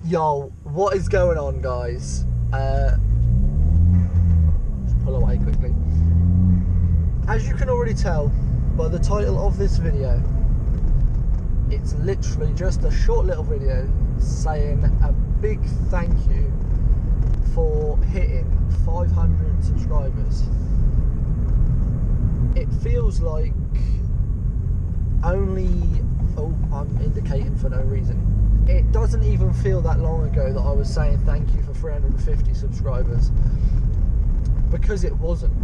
Yo, what is going on, guys? Just pull away quickly. As you can already tell by the title of this video, it's literally just a short little video saying a big thank you for hitting 500 subscribers. It feels like I'm indicating for no reason. It doesn't even feel that long ago that I was saying thank you for 350 subscribers, because it wasn't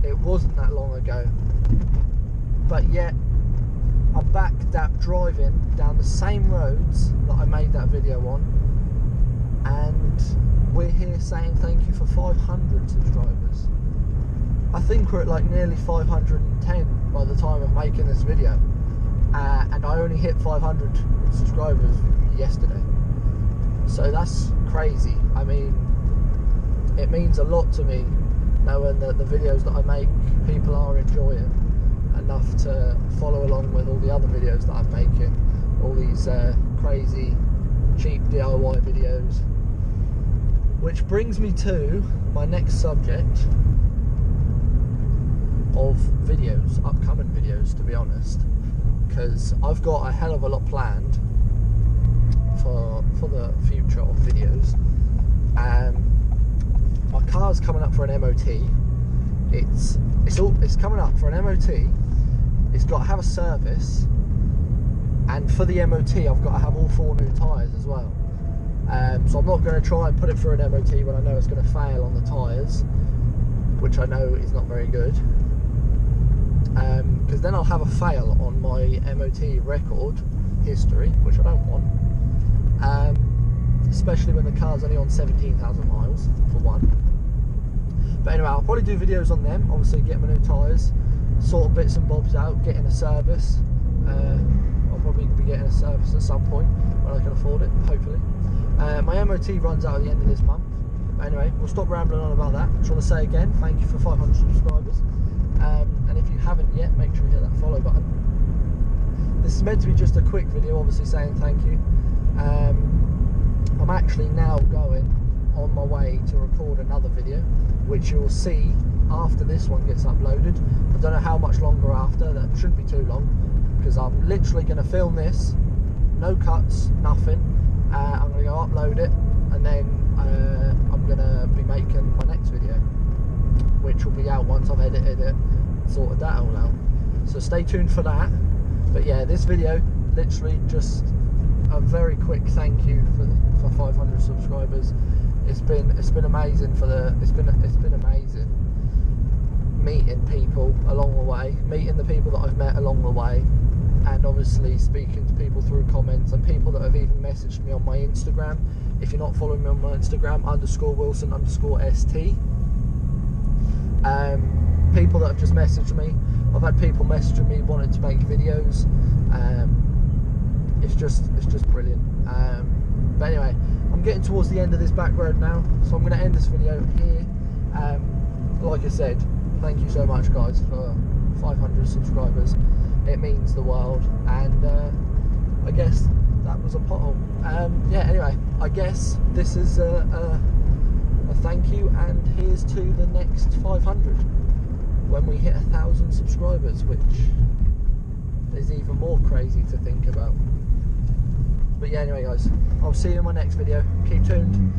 that long ago. But yet I'm back driving down the same roads that I made that video on, and we're here saying thank you for 500 subscribers. I think we're at like nearly 510 by the time of making this video, and I only hit 500 subscribers yesterday, so that's crazy. I mean, it means a lot to me knowing that the videos that I make, people are enjoying enough to follow along with all the other videos that I'm making, all these crazy cheap DIY videos. Which brings me to my next subject of videos, upcoming videos, to be honest, because I've got a hell of a lot planned for the future of videos. My car's coming up for an MOT. It's coming up for an MOT. It's got to have a service, and for the MOT I've got to have all 4 new tyres as well. So I'm not going to try and put it through an MOT when I know it's going to fail on the tyres, which I know is not very good, because then I'll have a fail on my MOT record history, which I don't want, especially when the car's only on 17,000 miles for one. But anyway, I'll probably do videos on them, obviously getting my new tyres, sort bits and bobs out, getting a service. I'll probably be getting a service at some point when I can afford it, hopefully. My MOT runs out at the end of this month. Anyway, we'll stop rambling on about that. Just want to say again, thank you for 500 subscribers. And if you haven't yet, make sure you hit that follow button. This is meant to be just a quick video, obviously saying thank you. I'm actually now going on my way to record another video, which you'll see after this one gets uploaded. I don't know how much longer after, that shouldn't be too long, because I'm literally going to film this, no cuts, nothing. I'm going to go upload it, and then I'm going to be making my next video, which will be out once I've edited it, sorted that all out. So stay tuned for that. But yeah, this video, literally just a very quick thank you for 500 subscribers. It's been amazing it's been amazing meeting people along the way, meeting the people that I've met along the way, and obviously speaking to people through comments, and people that have even messaged me on my Instagram. If you're not following me on my Instagram, _Wilson_ST. People that have just messaged me. I've had people messaging me wanting to make videos. It's just brilliant. But anyway, I'm getting towards the end of this back road now, so I'm going to end this video here. Like I said, thank you so much, guys, for 500 subscribers. It means the world, and I guess that was a pothole. Yeah, anyway, I guess this is a thank you, and here's to the next 500 when we hit 1,000 subscribers, which is even more crazy to think about. But yeah, anyway, guys, I'll see you in my next video. Keep tuned.